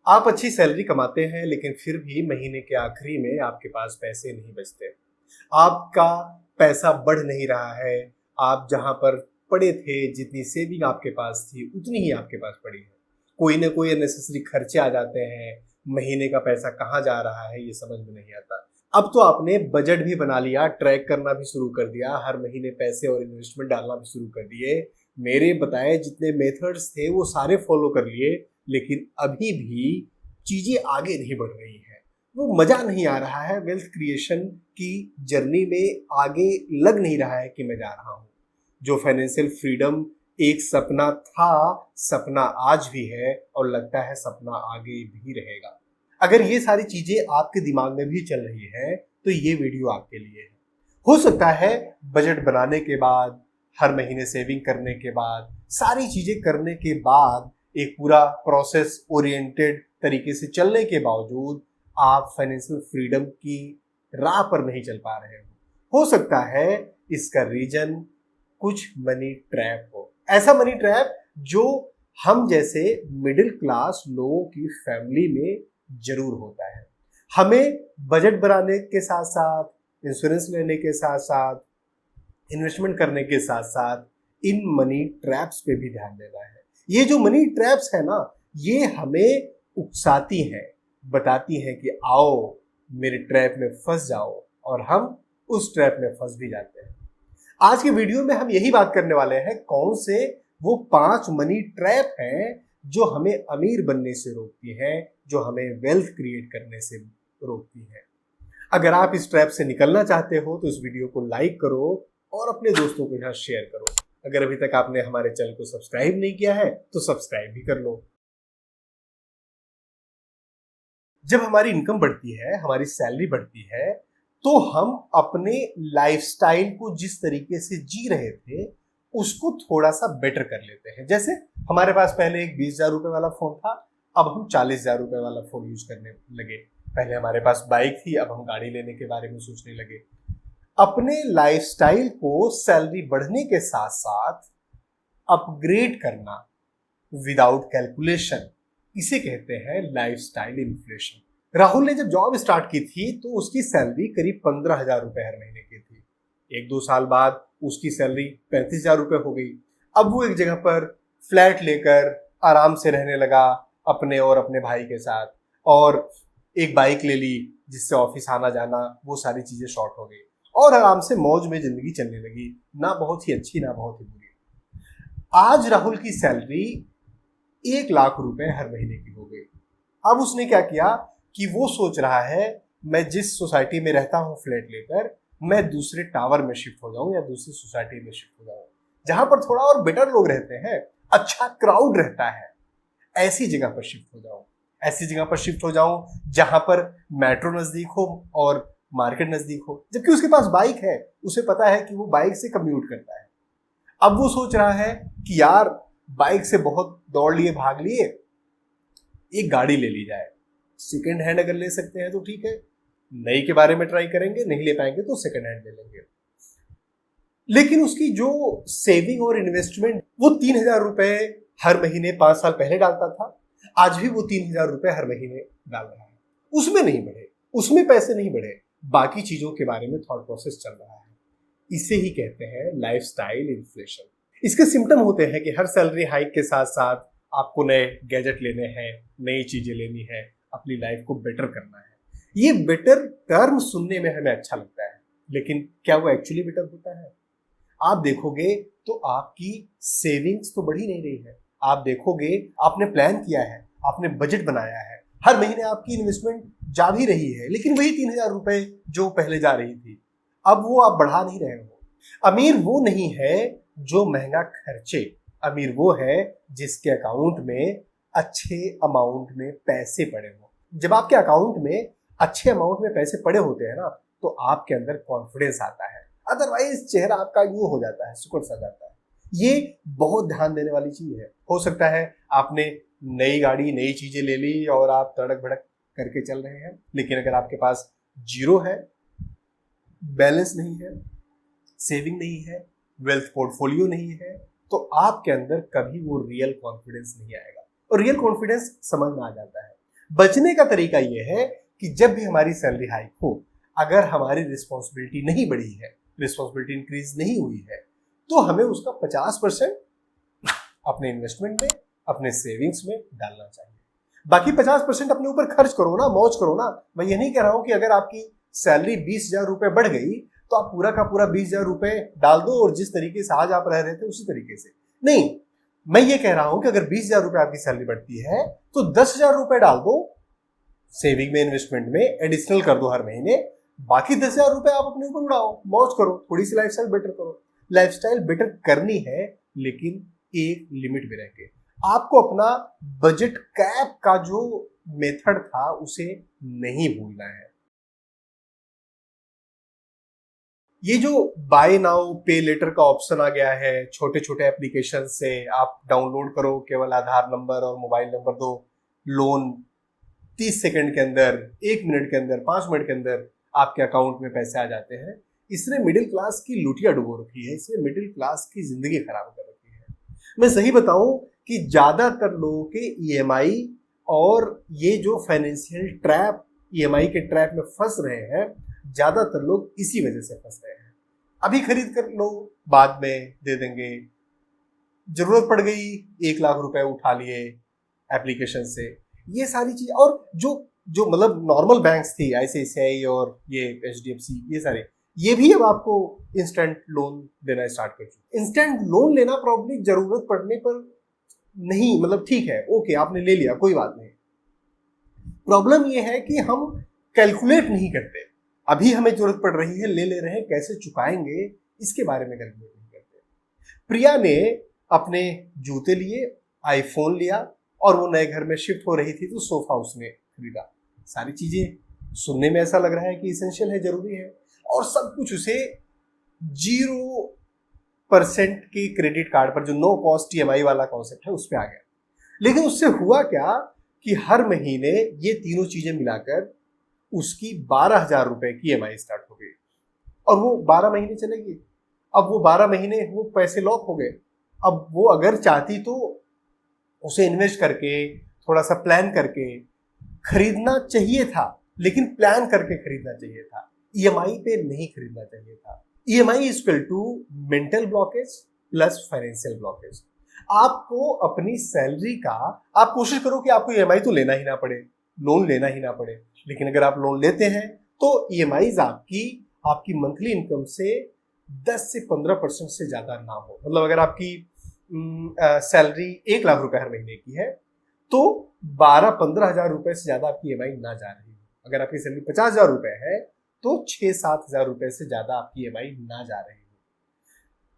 आप अच्छी सैलरी कमाते हैं लेकिन फिर भी महीने के आखिरी में आपके पास पैसे नहीं बचते। आपका पैसा बढ़ नहीं रहा है। आप जहां पर पड़े थे, जितनी सेविंग आपके पास थी उतनी ही आपके पास पड़ी है। कोई ना कोई अननेसेसरी खर्चे आ जाते हैं। महीने का पैसा कहाँ जा रहा है ये समझ में नहीं आता। अब तो आपने बजट भी बना लिया, ट्रैक करना भी शुरू कर दिया, हर महीने पैसे और इन्वेस्टमेंट डालना भी शुरू कर दिए। मेरे बताए जितने मेथड्स थे वो सारे फॉलो कर लिए, लेकिन अभी भी चीजें आगे नहीं बढ़ रही है। वो मजा नहीं आ रहा है। वेल्थ क्रिएशन की जर्नी में आगे लग नहीं रहा है कि मैं जा रहा हूँ। जो फाइनेंशियल फ्रीडम एक सपना था, सपना आज भी है और लगता है सपना आगे भी रहेगा। अगर ये सारी चीजें आपके दिमाग में भी चल रही है तो ये वीडियो आपके लिए है। हो सकता है बजट बनाने के बाद, हर महीने सेविंग करने के बाद, सारी चीजें करने के बाद, एक पूरा प्रोसेस ओरिएंटेड तरीके से चलने के बावजूद आप फाइनेंशियल फ्रीडम की राह पर नहीं चल पा रहे हो सकता है इसका रीजन कुछ मनी ट्रैप हो। ऐसा मनी ट्रैप जो हम जैसे मिडिल क्लास लोगों की फैमिली में जरूर होता है। हमें बजट बनाने के साथ साथ, इंश्योरेंस लेने के साथ साथ, इन्वेस्टमेंट करने के साथ साथ इन मनी ट्रैप्स पे भी ध्यान देना है। ये जो मनी ट्रैप्स है ना, ये हमें उकसाती हैं, बताती हैं कि आओ मेरे ट्रैप में फंस जाओ, और हम उस ट्रैप में फंस भी जाते हैं। आज के वीडियो में हम यही बात करने वाले हैं, कौन से वो 5 मनी ट्रैप हैं जो हमें अमीर बनने से रोकती हैं, जो हमें वेल्थ क्रिएट करने से रोकती है। अगर आप इस ट्रैप से निकलना चाहते हो तो इस वीडियो को लाइक करो और अपने दोस्तों के साथ शेयर करो। अगर अभी तक आपने हमारे चैनल को सब्सक्राइब नहीं किया है तो सब्सक्राइब भी कर लो। जब हमारी इनकम बढ़ती है, हमारी सैलरी बढ़ती है, तो हम अपने लाइफस्टाइल को जिस तरीके से जी रहे थे उसको थोड़ा सा बेटर कर लेते हैं। जैसे हमारे पास पहले एक 20,000 रुपए वाला फोन था, अब हम 40,000 रुपए वाला फोन यूज करने लगे। पहले हमारे पास बाइक थी, अब हम गाड़ी लेने के बारे में सोचने लगे। अपने लाइफस्टाइल को सैलरी बढ़ने के साथ साथ अपग्रेड करना विदाउट कैलकुलेशन, इसे कहते हैं लाइफस्टाइल इन्फ्लेशन। राहुल ने जब जॉब स्टार्ट की थी तो उसकी सैलरी करीब 15,000 रुपए हर महीने की थी। 1-2 साल बाद उसकी सैलरी 35,000 रुपए हो गई। अब वो एक जगह पर फ्लैट लेकर आराम से रहने लगा, अपने और अपने भाई के साथ, और एक बाइक ले ली जिससे ऑफिस आना जाना वो सारी चीजें शॉर्ट हो गई, और आराम से मौज में जिंदगी चलने लगी, ना बहुत ही अच्छी ना बहुत ही बुरी। आज राहुल की सैलरी 1 लाख रुपए हर महीने की हो गई। अब उसने क्या किया कि वो सोच रहा है मैं जिस सोसाइटी में रहता हूँ फ्लैट लेकर, मैं दूसरे टावर में शिफ्ट हो जाऊं या दूसरी सोसाइटी में शिफ्ट हो जाऊं जहां पर थोड़ा और बेटर लोग रहते हैं, अच्छा क्राउड रहता है, ऐसी जगह पर शिफ्ट हो जाऊं। ऐसी जगह पर शिफ्ट हो जाऊं जहां पर मेट्रो नजदीक हो और मार्केट नजदीक हो। जबकि उसके पास बाइक है, उसे पता है कि वो बाइक से कम्यूट करता है। अब वो सोच रहा है कि यार बाइक से बहुत दौड़ लिए, भाग लिए, एक गाड़ी ले ली जाए। सेकेंड हैंड अगर ले सकते हैं तो ठीक है, नई के बारे में ट्राई करेंगे, नहीं ले पाएंगे तो सेकेंड हैंड ले लेंगे। लेकिन उसकी जो सेविंग और इन्वेस्टमेंट, वो 3,000 रुपए हर महीने 5 साल पहले डालता था, आज भी वो 3,000 रुपए हर महीने डाल रहा है। उसमें नहीं बढ़े, उसमें पैसे नहीं बढ़े, बाकी चीजों के बारे में थॉट प्रोसेस चल रहा है। इसे ही कहते हैं लाइफस्टाइल इन्फ्लेशन। इसके सिम्टम होते हैं कि हर सैलरी हाइक के साथ साथ आपको नए गैजेट लेने हैं, नई चीजें लेनी है, अपनी लाइफ को बेटर करना है। ये बेटर टर्म सुनने में हमें अच्छा लगता है, लेकिन क्या वो एक्चुअली बेटर होता है? आप देखोगे तो आपकी सेविंग्स तो बढ़ ही नहीं रही है। आप देखोगे आपने प्लान किया है, आपने बजट बनाया है, हर महीने आपकी इन्वेस्टमेंट जा भी रही है, लेकिन वही 3,000 रुपए जो पहले जा रही थी, अब वो आप बढ़ा नहीं रहे हो। अमीर वो नहीं है जो महंगा खर्चे, अमीर वो है जिसके अकाउंट में अच्छे अमाउंट में पैसे पड़े हो। जब आपके अकाउंट में अच्छे अमाउंट में पैसे पड़े होते हैं ना, तो आपके अंदर कॉन्फिडेंस आता है। अदरवाइज चेहरा आपका यूं हो जाता है, सुकड़ सा जाता है। ये बहुत ध्यान देने वाली चीज है। हो सकता है आपने नई गाड़ी, नई चीजें ले ली और आप तड़क भड़क करके चल रहे हैं, लेकिन अगर आपके पास जीरो है, बैलेंस नहीं है, सेविंग नहीं है, वेल्थ पोर्टफोलियो नहीं है, तो आपके अंदर कभी वो रियल कॉन्फिडेंस नहीं आएगा। और रियल कॉन्फिडेंस समझ में आ जाता है। बचने का तरीका ये है कि जब भी हमारी सैलरी हाइक हो, अगर हमारी रिस्पॉन्सिबिलिटी नहीं बढ़ी है, रिस्पॉन्सिबिलिटी इंक्रीज नहीं हुई है, तो हमें उसका 50% अपने इन्वेस्टमेंट में, अपने सेविंग्स में डालना चाहिए। बाकी 50% अपने ऊपर खर्च करो ना, मौज करो ना। मैं ये नहीं कह रहा हूं कि अगर आपकी सैलरी 20,000 रुपए बढ़ गई तो आप पूरा का पूरा 20,000 रुपए डाल दो और जिस तरीके से आज आप रह रहे थे उसी तरीके से नहीं। मैं ये कह रहा हूं कि अगर 20,000 रुपए आपकी सैलरी बढ़ती है तो 10,000 रुपए डाल दो सेविंग में, इन्वेस्टमेंट में, एडिशनल कर दो हर महीने। बाकी 10,000 रुपए आप अपने ऊपर उड़ाओ, मौज करो, थोड़ी सी लाइफस्टाइल बेटर करो। लाइफस्टाइल बेटर करनी है लेकिन एक लिमिट में रह के। आपको अपना बजट कैप का जो मेथड था उसे नहीं भूलना है। ये जो बाय नाउ पे लेटर का ऑप्शन आ गया है, छोटे छोटे एप्लीकेशन से आप डाउनलोड करो, केवल आधार नंबर और मोबाइल नंबर दो, लोन 30 सेकंड के अंदर, 1 मिनट के अंदर, 5 मिनट के अंदर आपके अकाउंट में पैसे आ जाते हैं। इसने मिडिल क्लास की लुटिया डुबो रखी है, इसने मिडिल क्लास की जिंदगी खराब कर रखी है। मैं सही बताऊं कि ज्यादातर लोगों के ईएमआई और ये जो फाइनेंशियल ट्रैप, ईएमआई के ट्रैप में फंस रहे हैं, ज्यादातर लोग इसी वजह से फंस रहे हैं। अभी खरीद कर लो, बाद में दे देंगे, जरूरत पड़ गई 1 लाख रुपए उठा लिए एप्लीकेशन से, ये सारी चीज। और जो जो मतलब नॉर्मल बैंक्स थी, आईसीआईसीआई और ये एचडीएफसी, ये सारे, ये भी अब आपको इंस्टेंट लोन देना स्टार्ट कर चुके। इंस्टेंट लोन लेना प्रॉब्ली जरूरत पड़ने पर नहीं, मतलब ठीक है, ओके आपने ले लिया, कोई बात नहीं। प्रॉब्लम ये है कि हम कैलकुलेट नहीं करते। अभी हमें जरूरत पड़ रही है, ले ले रहे हैं, कैसे चुकाएंगे इसके बारे में कैलकुलेट नहीं करते। प्रिया ने अपने जूते लिए, आईफोन लिया और वो नए घर में शिफ्ट हो रही थी तो सोफा उसने खरीदा। सारी चीजें सुनने में ऐसा लग रहा है कि इसेंशियल है, जरूरी है, और सब कुछ उसे 0% के क्रेडिट कार्ड पर, जो नो कॉस्ट ईएमआई वाला कॉन्सेप्ट है, उस पर आ गया। लेकिन उससे हुआ क्या कि हर महीने ये तीनों चीजें मिलाकर उसकी 12,000 रुपए की ईएमआई स्टार्ट हो गई और वो 12 महीने चलेगी। अब वो 12 महीने वो पैसे लॉक हो गए। अब वो अगर चाहती तो उसे इन्वेस्ट करके, थोड़ा सा प्लान करके खरीदना चाहिए था, लेकिन प्लान करके खरीदना चाहिए था, ईएमआई पे नहीं खरीदना चाहिए था। EMI is equal to mental blockage plus financial blockage. आपको अपनी सैलरी का, आप कोशिश करो कि आपको ईएमआई तो लेना ही ना पड़े, लोन लेना ही ना पड़े। लेकिन अगर आप लोन लेते हैं तो ईएमआई आपकी मंथली इनकम से 10 से 15% से ज्यादा ना हो। मतलब अगर आपकी सैलरी 1 लाख रुपए हर महीने की है तो 12-15 हजार रुपए से ज्यादा आपकी ईएमआई ना जा रही हो। अगर आपकी सैलरी 50,000 रुपए है तो 6-7 हजार रुपए से ज्यादा आपकी ईएमआई ना जा रही हो।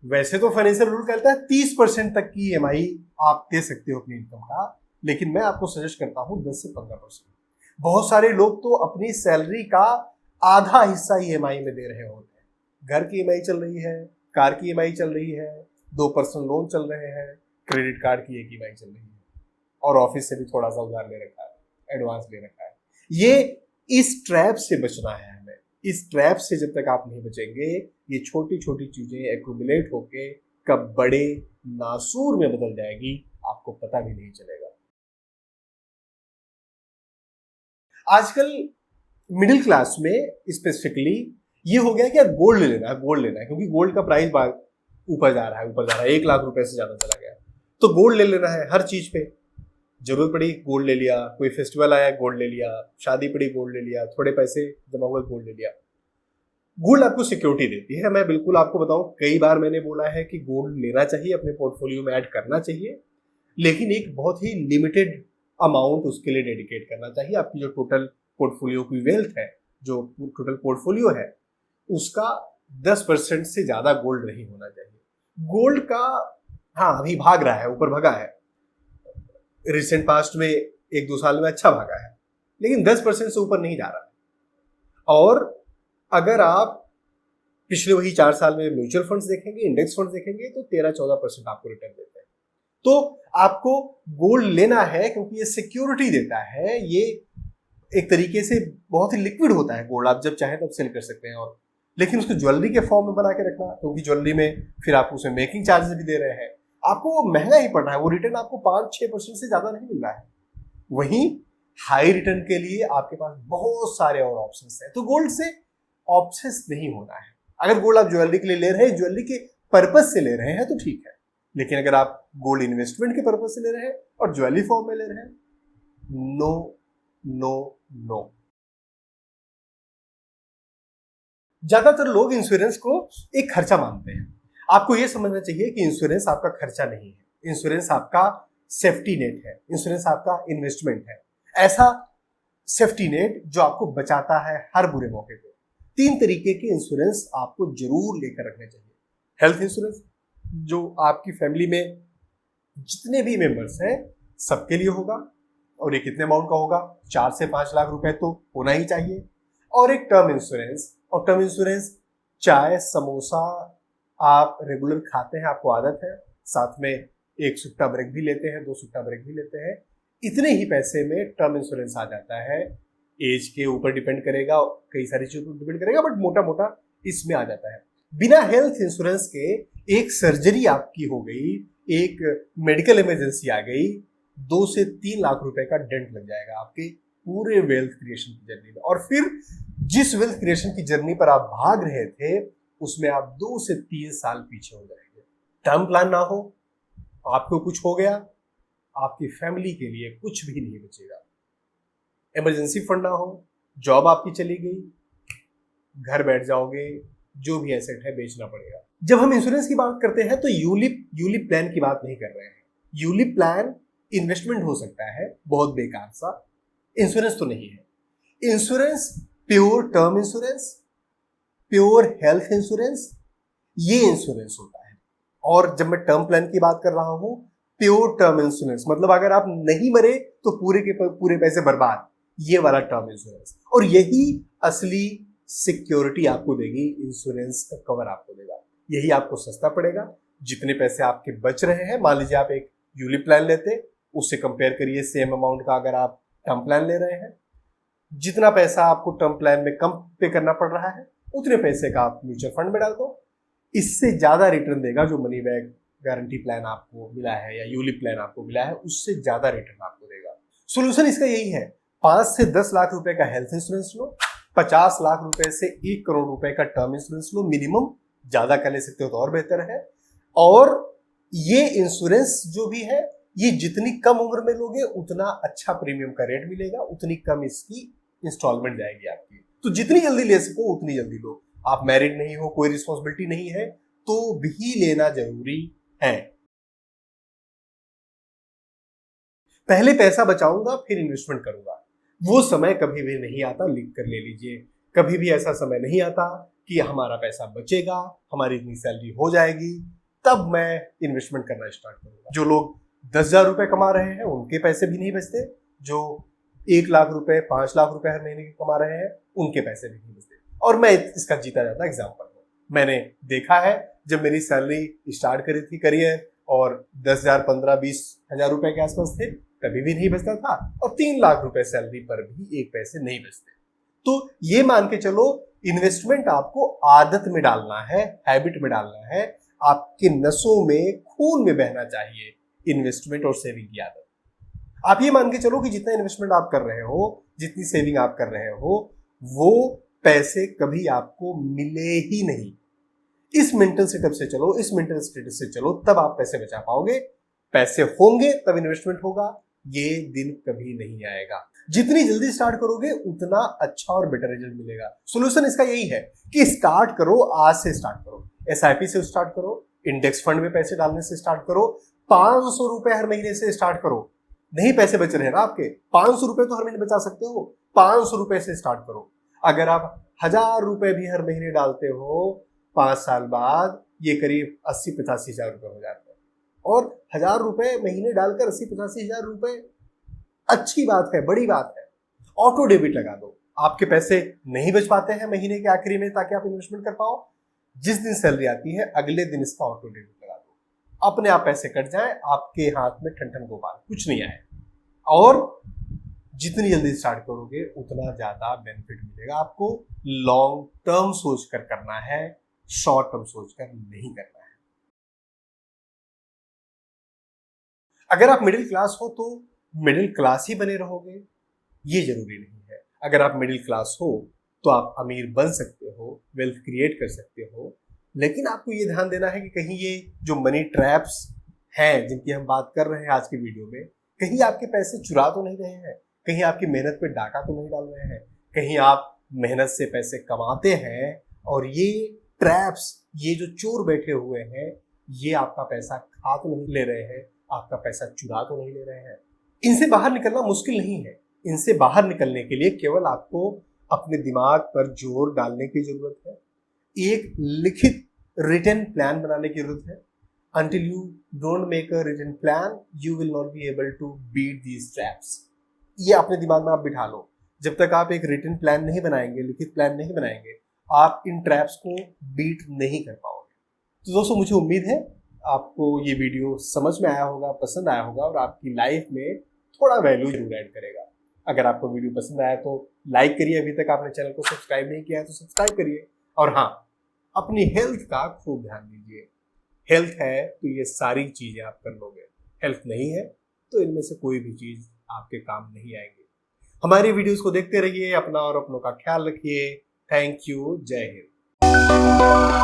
वैसे तो फाइनेंशियल रूल कहता है 30% तक की ईएमआई आप दे सकते हो अपनी इनकम का, लेकिन मैं आपको सजेस्ट करता हूं 10 से 15%। बहुत सारे लोग तो अपनी सैलरी का आधा हिस्सा ईएमआई में दे रहे होते हैं। घर की ईएमआई चल रही है, कार की ईएमआई चल रही है, 2 पर्सनल लोन चल रहे हैं, क्रेडिट कार्ड की एक ईएमआई चल रही है, और ऑफिस से भी थोड़ा सा उधार ले रखा है, एडवांस ले रखा है। ये इस ट्रैप से बचना है हमें। इस ट्रैप से जब तक आप नहीं बचेंगे, ये छोटी छोटी चीजें एक्यूमुलेट होके कब बड़े नासूर में बदल जाएगी, आपको पता भी नहीं चलेगा। आजकल मिडिल क्लास में स्पेसिफिकली ये हो गया कि यार गोल्ड ले लेना है, गोल्ड लेना है, क्योंकि गोल्ड का प्राइस ऊपर जा रहा है, ऊपर जा रहा है, 1 लाख रुपए से ज्यादा चला गया, तो गोल्ड ले लेना है। हर चीज पे जरूरत पड़ी गोल्ड ले लिया, कोई फेस्टिवल आया गोल्ड ले लिया, शादी पड़ी गोल्ड ले लिया, थोड़े पैसे जमा हुए गोल्ड ले लिया। गोल्ड आपको सिक्योरिटी देती है। मैं बिल्कुल आपको बताऊं, कई बार मैंने बोला है कि गोल्ड लेना चाहिए, अपने पोर्टफोलियो में ऐड करना चाहिए, लेकिन एक बहुत ही लिमिटेड अमाउंट उसके लिए डेडिकेट करना चाहिए। आपकी जो टोटल पोर्टफोलियो की वेल्थ है, जो टोटल पोर्टफोलियो है, उसका 10% से ज्यादा गोल्ड नहीं होना चाहिए। गोल्ड का हाँ अभी भाग रहा है, ऊपर भागा है, रिसेंट पास्ट में 1-2 साल में अच्छा भागा है, लेकिन 10% से ऊपर नहीं जा रहा है। और अगर आप पिछले वही 4 साल में म्यूचुअल फंड्स देखेंगे, इंडेक्स फंड्स देखेंगे, तो 13-14% आपको रिटर्न देते हैं। तो आपको गोल्ड लेना है क्योंकि ये सिक्योरिटी देता है। ये एक तरीके से बहुत ही लिक्विड होता है गोल्ड, आप जब चाहें तब सेल कर सकते हैं। और लेकिन उसको ज्वेलरी के फॉर्म में बना के रखना, क्योंकि ज्वेलरी में फिर आप उसमें मेकिंग चार्जेस भी दे रहे हैं, आपको वो महंगा ही पड़ रहा है। वो रिटर्न आपको 5-6% से ज्यादा नहीं मिल रहा है। वहीं हाई रिटर्न के लिए आपके पास बहुत सारे और ऑप्शंस हैं। तो गोल्ड से ऑब्सेस नहीं होना है। अगर गोल्ड आप ज्वेलरी के लिए ले रहे हैं, ज्वेलरी के पर्पज से ले रहे हैं तो ठीक है, लेकिन अगर आप गोल्ड इन्वेस्टमेंट के पर्पज से ले रहे हैं और ज्वेलरी फॉर्म में ले रहे हैं, नो नो नो। ज्यादातर लोग इंश्योरेंस को एक खर्चा मानते हैं। आपको यह समझना चाहिए कि इंश्योरेंस आपका खर्चा नहीं है, इंश्योरेंस आपका सेफ्टी नेट है, इंश्योरेंस आपका इन्वेस्टमेंट है। ऐसा सेफ्टी नेट जो आपको बचाता है हर बुरे मौके पे। 3 तरीके के इंश्योरेंस आपको जरूर लेकर रखने चाहिए। हेल्थ इंश्योरेंस, जो आपकी फैमिली में जितने भी मेंबर्स हैं सबके लिए होगा, और ये कितने अमाउंट का होगा, 4 से 5 लाख रुपए तो होना ही चाहिए। और एक टर्म इंश्योरेंस, और टर्म इंश्योरेंस चाय समोसा आप रेगुलर खाते हैं, आपको आदत है, साथ में एक सुट्टा ब्रेक भी लेते हैं, 2 सुट्टा ब्रेक भी लेते हैं, इतने ही पैसे में टर्म इंश्योरेंस आ जाता है। एज के ऊपर डिपेंड करेगा, कई सारी चीजों पर डिपेंड करेगा, बट मोटा मोटा इसमें आ जाता है। बिना हेल्थ इंश्योरेंस के एक सर्जरी आपकी हो गई, एक मेडिकल इमरजेंसी आ गई, 2 से 3 लाख रुपए का डेंट लग जाएगा आपके पूरे वेल्थ क्रिएशन की जर्नी में। और फिर जिस वेल्थ क्रिएशन की जर्नी पर आप भाग रहे थे उसमें आप 2 से 3 साल पीछे हो जाएंगे। टर्म प्लान ना हो, आपको कुछ हो गया, आपकी फैमिली के लिए कुछ भी नहीं बचेगा। इमरजेंसी फंड ना हो, जॉब आपकी चली गई, घर बैठ जाओगे, जो भी एसेट है बेचना पड़ेगा। जब हम इंश्योरेंस की बात करते हैं तो यूलिप प्लान की बात नहीं कर रहे हैं। यूलिप प्लान इन्वेस्टमेंट हो सकता है, बहुत बेकार सा, इंश्योरेंस तो नहीं है। Insurance pure term insurance, pure health insurance, ये इंश्योरेंस होता है। और जब मैं टर्म प्लान की बात कर रहा हूं, प्योर टर्म इंश्योरेंस मतलब अगर आप नहीं मरे तो पूरे के पूरे पैसे बर्बाद, ये वाला टर्म इंश्योरेंस। और यही असली सिक्योरिटी आपको देगी, इंश्योरेंस का कवर आपको देगा, यही आपको सस्ता पड़ेगा। जितने पैसे आपके बच रहे हैं, मान लीजिए आप एक यूलिप प्लान लेते, उससे कंपेयर करिए सेम अमाउंट का अगर आप टर्म प्लान ले रहे हैं, जितना पैसा आपको टर्म प्लान में कम पे करना पड़ रहा है उतने पैसे का आप म्यूचुअल फंड में डाल दो, इससे ज्यादा रिटर्न देगा। जो मनी बैक गारंटी प्लान आपको मिला है या यूलिप प्लान आपको मिला है, उससे ज्यादा रिटर्न आपको देगा। सोल्यूशन इसका यही है, 5 से 10 लाख रुपए का हेल्थ इंश्योरेंस लो, 50 लाख रुपए से 1 करोड़ रुपए का टर्म इंश्योरेंस लो मिनिमम, ज्यादा कर ले सकते हो तो और बेहतर है। और ये इंश्योरेंस जो भी है, ये जितनी कम उम्र में लोगे उतना अच्छा प्रीमियम का रेट मिलेगा, उतनी कम इसकी इंस्टॉलमेंट जाएगी आपकी। तो जितनी जल्दी ले सको उतनी जल्दी लो। आप मैरिड नहीं हो, कोई रिस्पॉन्सिबिलिटी नहीं है, तो भी लेना जरूरी है। पहले पैसा बचाऊंगा फिर इन्वेस्टमेंट करूंगा, वो समय कभी भी नहीं आता, लिख कर ले लीजिए। कभी भी ऐसा समय नहीं आता कि हमारा पैसा बचेगा, हमारी इतनी सैलरी हो जाएगी तब मैं इन्वेस्टमेंट करना स्टार्ट करूंगा। जो लोग 10,000 रुपए कमा रहे हैं उनके पैसे भी नहीं बचते, जो 1 लाख रुपए 5 लाख रुपए हर महीने के कमा रहे हैं उनके पैसे भी नहीं बचते। और मैं इसका जीता जाता एग्जाम्पल हूँ। मैंने देखा है, जब मेरी सैलरी स्टार्ट करी थी करियर और 10,000 15 20 हजार रुपए के आसपास थे, कभी भी नहीं बचता था, और 3 लाख रुपए सैलरी पर भी एक पैसे नहीं बचते। तो ये मान के चलो, इन्वेस्टमेंट आपको आदत में डालना है, हैबिट में डालना है, आपके नसों में खून में बहना चाहिए इन्वेस्टमेंट और सेविंग की आदत। आप ये मान के चलो कि जितना इन्वेस्टमेंट आप कर रहे हो, जितनी सेविंग आप कर रहे हो, वो पैसे कभी आपको मिले ही नहीं। इस मेंटल सेटअप से चलो, इस मेंटल स्टेटस से चलो, तब आप पैसे बचा पाओगे। पैसे होंगे तब इन्वेस्टमेंट होगा, ये दिन कभी नहीं आएगा। जितनी जल्दी स्टार्ट करोगे उतना अच्छा और बेटर रिजल्ट मिलेगा। सोल्यूशन इसका यही है कि स्टार्ट करो, आज से स्टार्ट करो, एसआईपी से स्टार्ट करो, इंडेक्स फंड में पैसे डालने से स्टार्ट करो, 500 रुपए हर महीने से स्टार्ट करो। नहीं पैसे बच रहे हैं ना आपके, 500 रुपए तो हर महीने बचा सकते हो, 500 रुपए से स्टार्ट करो। अगर आप 1,000 रुपए भी हर महीने डालते हो, 5 साल बाद ये करीब 80-85 हजार रुपए हो जाते हैं। और 1,000 रुपए महीने डालकर 80-85 हजार रुपए अच्छी बात है, बड़ी बात है। ऑटो डेबिट लगा दो, आपके पैसे नहीं बच पाते हैं महीने के आखिरी में ताकि आप इन्वेस्टमेंट कर पाओ, जिस दिन सैलरी आती है अगले दिन इसका ऑटो डेबिट लगा दो, अपने आप पैसे कट जाए, आपके हाथ में ठन गोपाल, कुछ नहीं आए। और जितनी जल्दी स्टार्ट करोगे उतना ज्यादा बेनिफिट मिलेगा आपको। लॉन्ग टर्म सोचकर करना है, शॉर्ट टर्म सोचकर नहीं करना है। अगर आप मिडिल क्लास हो तो मिडिल क्लास ही बने रहोगे, ये जरूरी नहीं है। अगर आप मिडिल क्लास हो तो आप अमीर बन सकते हो, वेल्थ क्रिएट कर सकते हो, लेकिन आपको ये ध्यान देना है कि कहीं ये जो मनी ट्रैप्स हैं जिनकी हम बात कर रहे हैं आज की वीडियो में, कहीं आपके पैसे चुरा तो नहीं रहे हैं, कहीं आपकी मेहनत पे डाका तो नहीं डाल रहे हैं, कहीं आप मेहनत से पैसे कमाते हैं और ये ट्रैप्स, ये जो चोर बैठे हुए हैं, ये आपका पैसा खा तो नहीं ले रहे हैं, आपका पैसा चुरा तो नहीं ले रहे हैं। इनसे बाहर निकलना मुश्किल नहीं है। इनसे बाहर निकलने के लिए केवल आपको अपने दिमाग पर जोर डालने की जरूरत है, एक लिखित रिटन प्लान बनाने की जरूरत है। Until you don't make a written plan, you will not be able to beat these traps. ये अपने दिमाग में आप बिठा लो। जब तक आप एक रिटन प्लान नहीं बनाएंगे, लिखित प्लान नहीं बनाएंगे, आप इन ट्रैप्स को बीट नहीं कर पाओगे। तो दोस्तों, मुझे उम्मीद है आपको ये वीडियो समझ में आया होगा, पसंद आया होगा और आपकी लाइफ में थोड़ा वैल्यू जरूर ऐड करेगा। अगर आपको वीडियो पसंद आया तो लाइक करिए, अभी तक आपने चैनल को सब्सक्राइब नहीं किया है तो सब्सक्राइब करिए, और हाँ, अपनी हेल्थ का खूब ध्यान दीजिए। हेल्थ है तो ये सारी चीजें आप कर लोगे, हेल्थ नहीं है तो इनमें से कोई भी चीज आपके काम नहीं आएगी। हमारी वीडियोस को देखते रहिए, अपना और अपनों का ख्याल रखिए। Thank you. जय हिंद।